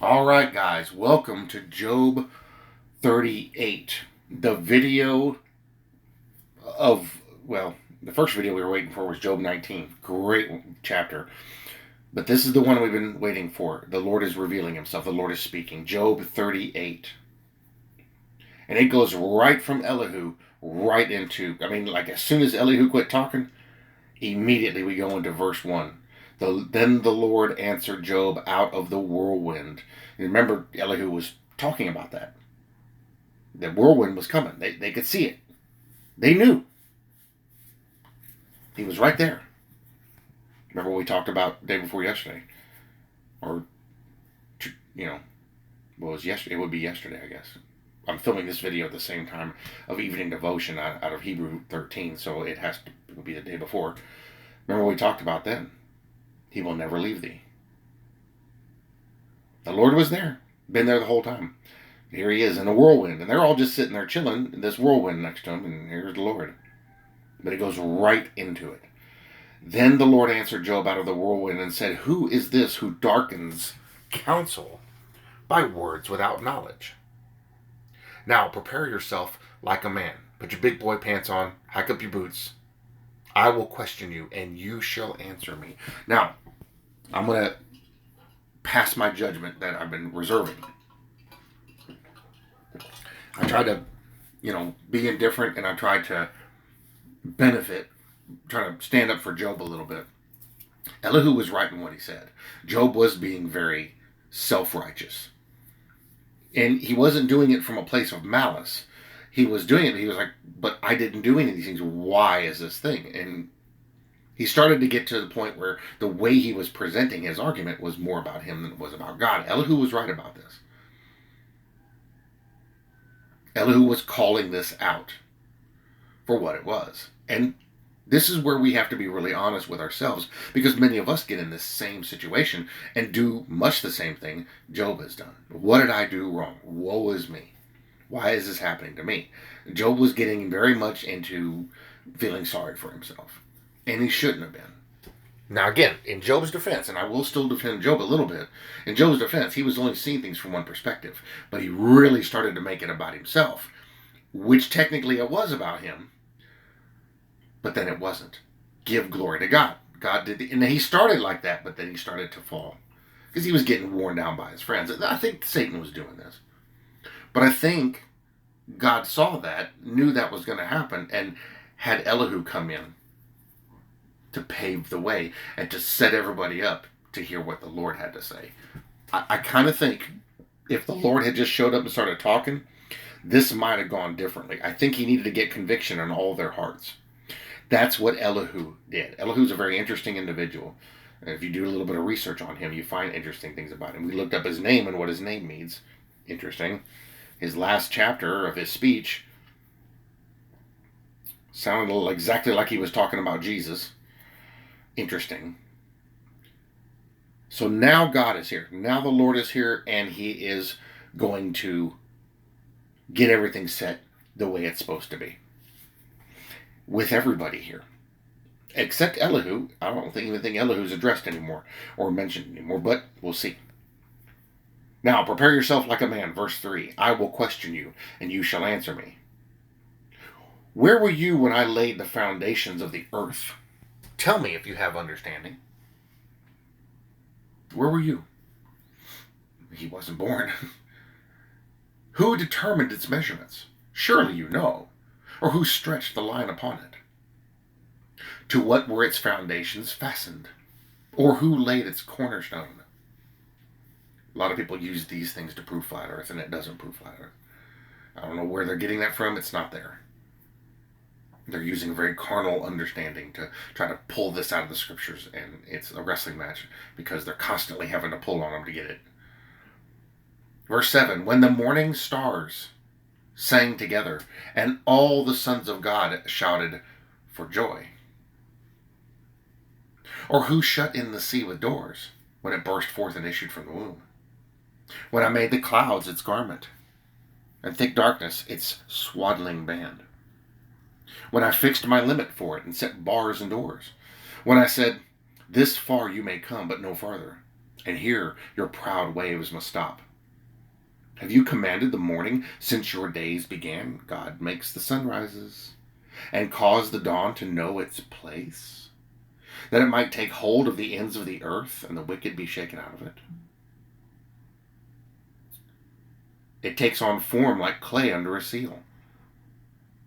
All right, guys, welcome to Job 38. The video the first video we were waiting for was Job 19. Great chapter. But this is the one we've been waiting for. The Lord is revealing himself. The Lord is speaking. Job 38. And it goes right from Elihu right into, as soon as Elihu quit talking, immediately we go into verse 1. Then the Lord answered Job out of the whirlwind. And remember, Elihu was talking about that. The whirlwind was coming. They could see it. They knew. He was right there. Remember what we talked about the day before yesterday? Or, what was yesterday? It would be yesterday, I guess. I'm filming this video at the same time of evening devotion out of Hebrew 13, so it will be the day before. Remember what we talked about then? He will never leave thee. The Lord was there. Been there the whole time. Here he is in a whirlwind. And they're all just sitting there chilling in this whirlwind next to him. And here's the Lord. But it goes right into it. Then the Lord answered Job out of the whirlwind and said, Who is this who darkens counsel by words without knowledge? Now prepare yourself like a man. Put your big boy pants on. Hike up your boots. I will question you, and you shall answer me. Now, I'm going to pass my judgment that I've been reserving. I try to, be indifferent, and I try to benefit, try to stand up for Job a little bit. Elihu was right in what he said. Job was being very self-righteous. And he wasn't doing it from a place of malice. He was doing it, he was like, but I didn't do any of these things. Why is this thing? And he started to get to the point where the way he was presenting his argument was more about him than it was about God. Elihu was right about this. Elihu was calling this out for what it was. And this is where we have to be really honest with ourselves, because many of us get in this same situation and do much the same thing Job has done. What did I do wrong? Woe is me. Why is this happening to me? Job was getting very much into feeling sorry for himself. And he shouldn't have been. Now again, in Job's defense, and I will still defend Job a little bit, in Job's defense, he was only seeing things from one perspective. But he really started to make it about himself. Which technically it was about him. But then it wasn't. Give glory to God. God did and he started like that, but then he started to fall. Because he was getting worn down by his friends. I think Satan was doing this. But I think God saw that, knew that was going to happen, and had Elihu come in to pave the way and to set everybody up to hear what the Lord had to say. I kind of think if the Lord had just showed up and started talking, this might have gone differently. I think he needed to get conviction in all their hearts. That's what Elihu did. Elihu's a very interesting individual. If you do a little bit of research on him, you find interesting things about him. We looked up his name and what his name means. Interesting. His last chapter of his speech sounded exactly like he was talking about Jesus. Interesting. So now God is here. Now the Lord is here, and he is going to get everything set the way it's supposed to be. With everybody here. Except Elihu. I don't even think Elihu's addressed anymore or mentioned anymore, but we'll see. Now, prepare yourself like a man. Verse 3. I will question you, and you shall answer me. Where were you when I laid the foundations of the earth? Tell me if you have understanding. Where were you? He wasn't born. Who determined its measurements? Surely you know. Or who stretched the line upon it? To what were its foundations fastened? Or who laid its cornerstone? A lot of people use these things to prove flat earth, and it doesn't prove flat earth. I don't know where they're getting that from. It's not there. They're using a very carnal understanding to try to pull this out of the scriptures, and it's a wrestling match because they're constantly having to pull on them to get it. Verse 7, when the morning stars sang together, and all the sons of God shouted for joy. Or who shut in the sea with doors when it burst forth and issued from the womb? When I made the clouds its garment, and thick darkness its swaddling band. When I fixed my limit for it and set bars and doors. When I said, this far you may come, but no farther, and here your proud waves must stop. Have you commanded the morning since your days began? God makes the sunrises and cause the dawn to know its place, that it might take hold of the ends of the earth and the wicked be shaken out of it. It takes on form like clay under a seal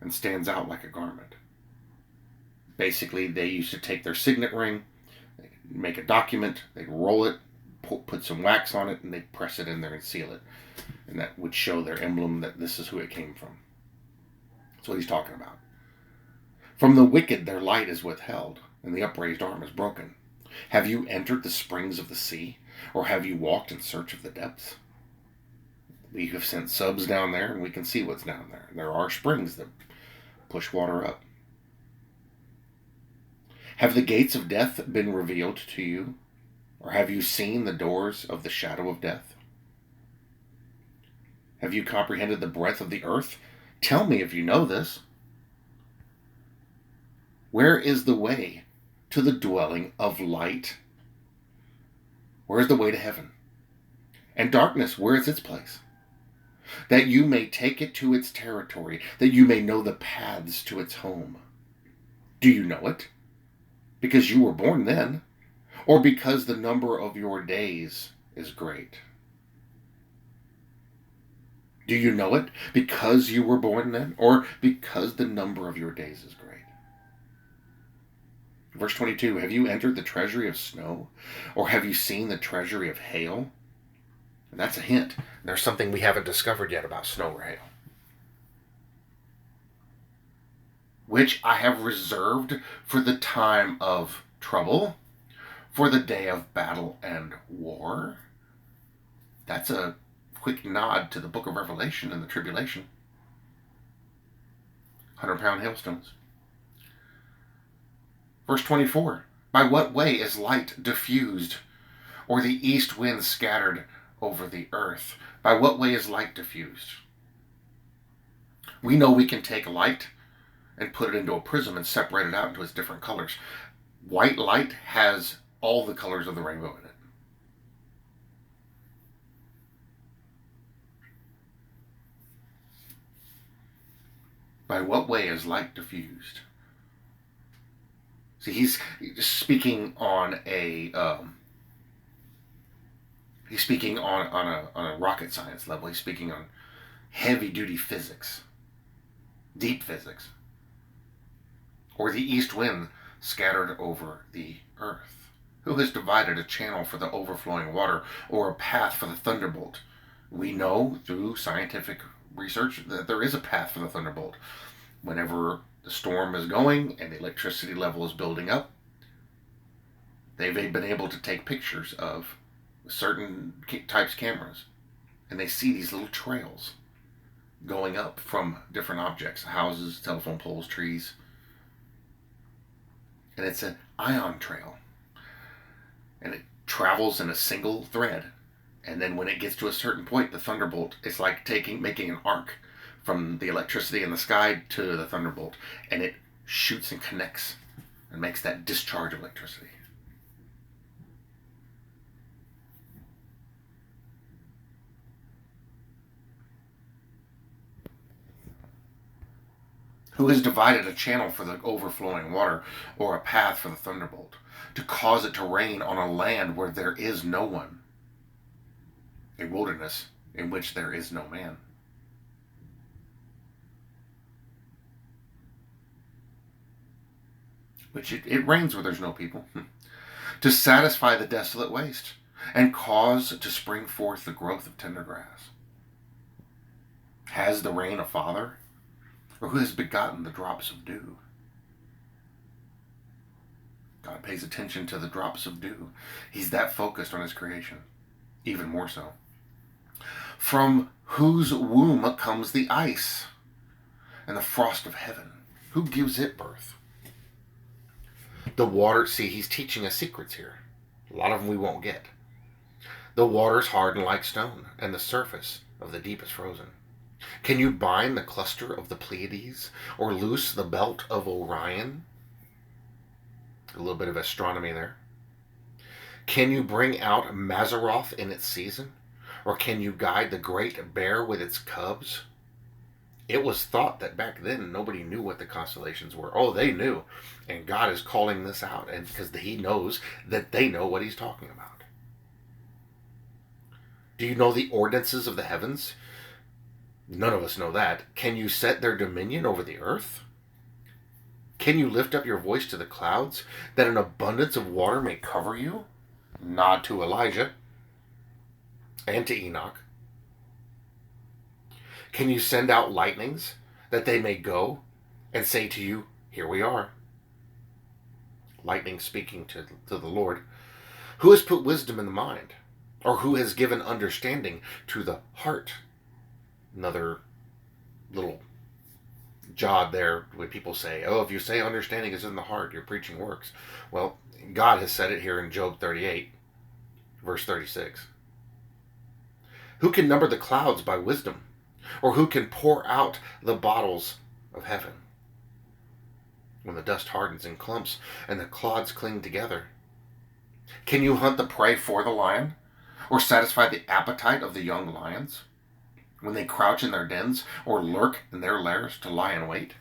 and stands out like a garment. Basically, they used to take their signet ring, they'd make a document, they'd roll it, put some wax on it, and they'd press it in there and seal it. And that would show their emblem that this is who it came from. That's what he's talking about. From the wicked their light is withheld, and the upraised arm is broken. Have you entered the springs of the sea, or have you walked in search of the depths? We have sent subs down there, and we can see what's down there. There are springs that push water up. Have the gates of death been revealed to you, or have you seen the doors of the shadow of death? Have you comprehended the breadth of the earth? Tell me if you know this. Where is the way to the dwelling of light? Where is the way to heaven? And darkness, where is its place? That you may take it to its territory, that you may know the paths to its home. Do you know it? Because you were born then, or because the number of your days is great? Do you know it because you were born then, or because the number of your days is great? Verse 22, have you entered the treasury of snow, or have you seen the treasury of hail? And that's a hint. There's something we haven't discovered yet about snow or hail, which I have reserved for the time of trouble, for the day of battle and war. That's a quick nod to the book of Revelation and the tribulation. 100-pound hailstones. Verse 24, by what way is light diffused, or the east wind scattered over the earth? By what way is light diffused? We know we can take light and put it into a prism and separate it out into its different colors. White light has all the colors of the rainbow in it. By what way is light diffused? See, he's speaking on a rocket science level. He's speaking on heavy duty physics, deep physics, or the east wind scattered over the earth. Who has divided a channel for the overflowing water, or a path for the thunderbolt? We know through scientific research that there is a path for the thunderbolt. Whenever the storm is going and the electricity level is building up, they've been able to take pictures of certain types of cameras, and they see these little trails going up from different objects, houses, telephone poles, trees, and it's an ion trail, and it travels in a single thread. And then when it gets to a certain point, the thunderbolt is like making an arc from the electricity in the sky to the thunderbolt, and it shoots and connects and makes that discharge of electricity. Who has divided a channel for the overflowing water, or a path for the thunderbolt, to cause it to rain on a land where there is no one, a wilderness in which there is no man? Which it rains where there's no people. To satisfy the desolate waste, and cause to spring forth the growth of tender grass. Has the rain a father? Or who has begotten the drops of dew? God pays attention to the drops of dew. He's that focused on his creation, even more so. From whose womb comes the ice and the frost of heaven? Who gives it birth? The water, see, he's teaching us secrets here. A lot of them we won't get. The waters harden like stone, and the surface of the deep is frozen. Can you bind the cluster of the Pleiades, or loose the belt of Orion? A little bit of astronomy there. Can you bring out Mazaroth in its season? Or can you guide the great bear with its cubs? It was thought that back then nobody knew what the constellations were. Oh, they knew. And God is calling this out, and because he knows that they know what he's talking about. Do you know the ordinances of the heavens? None of us know that. Can you set their dominion over the earth? Can you lift up your voice to the clouds, that an abundance of water may cover you? Nod to Elijah and to Enoch. Can you send out lightnings, that they may go and say to you, here we are? Lightning speaking to the Lord. Who has put wisdom in the mind? Or who has given understanding to the heart? Another little jog there when people say, oh, if you say understanding is in the heart, your preaching works. Well, God has said it here in Job 38, verse 36. Who can number the clouds by wisdom? Or who can pour out the bottles of heaven? When the dust hardens in clumps and the clods cling together. Can you hunt the prey for the lion? Or satisfy the appetite of the young lions? When they crouch in their dens or lurk in their lairs to lie in wait?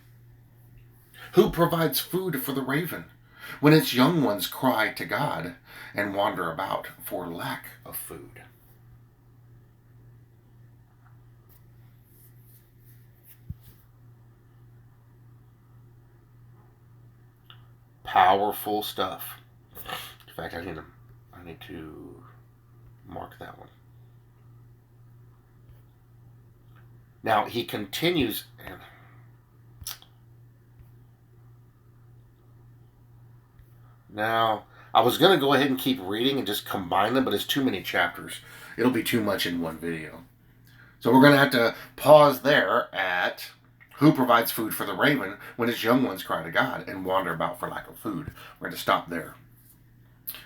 Who provides food for the raven when its young ones cry to God and wander about for lack of food? Powerful stuff. In fact, I need to mark that one. Now he continues. Now I was going to go ahead and keep reading and just combine them, but it's too many chapters. It'll be too much in one video. So we're going to have to pause there at who provides food for the raven when its young ones cry to God and wander about for lack of food. We're going to stop there.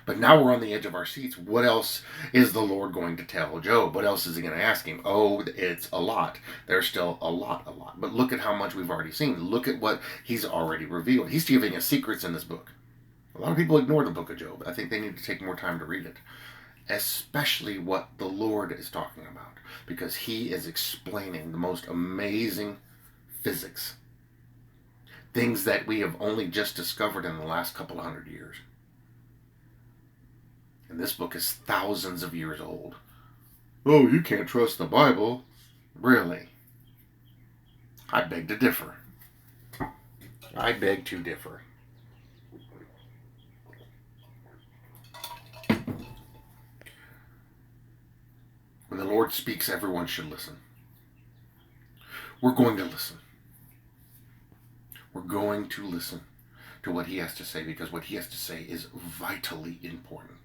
But now we're on the edge of our seats. What else is the Lord going to tell Job? What else is he going to ask him? Oh, it's a lot. There's still a lot. But look at how much we've already seen. Look at what he's already revealed. He's giving us secrets in this book. A lot of people ignore the book of Job. I think they need to take more time to read it. Especially what the Lord is talking about. Because he is explaining the most amazing physics. Things that we have only just discovered in the last couple of 100 years. And this book is thousands of years old. Oh, you can't trust the Bible. Really? I beg to differ. I beg to differ. When the Lord speaks, everyone should listen. We're going to listen. We're going to listen to what he has to say, because what he has to say is vitally important.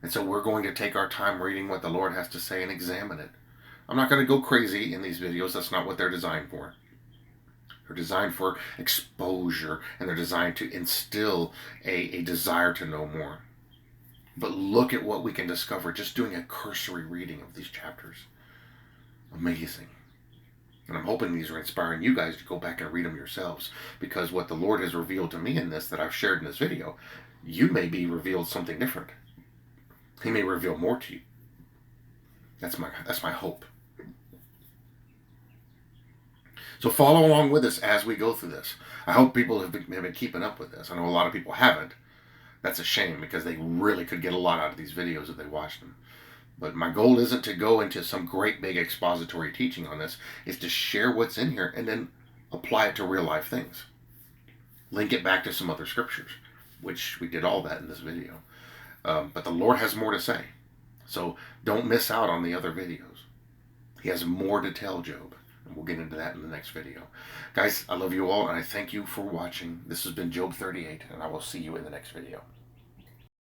And so we're going to take our time reading what the Lord has to say and examine it. I'm not going to go crazy in these videos. That's not what they're designed for. They're designed for exposure, and they're designed to instill a desire to know more. But look at what we can discover just doing a cursory reading of these chapters. Amazing. And I'm hoping these are inspiring you guys to go back and read them yourselves, because what the Lord has revealed to me in this that I've shared in this video, you may be revealed something different. He may reveal more to you. That's my hope. So follow along with us as we go through this. I hope people have been keeping up with this. I know a lot of people haven't. That's a shame, because they really could get a lot out of these videos if they watched them. But my goal isn't to go into some great big expository teaching on this. It's to share what's in here and then apply it to real life things. Link it back to some other scriptures, which we did all that in this video. But the Lord has more to say. So don't miss out on the other videos. He has more to tell Job. And we'll get into that in the next video. Guys, I love you all, and I thank you for watching. This has been Job 38, and I will see you in the next video.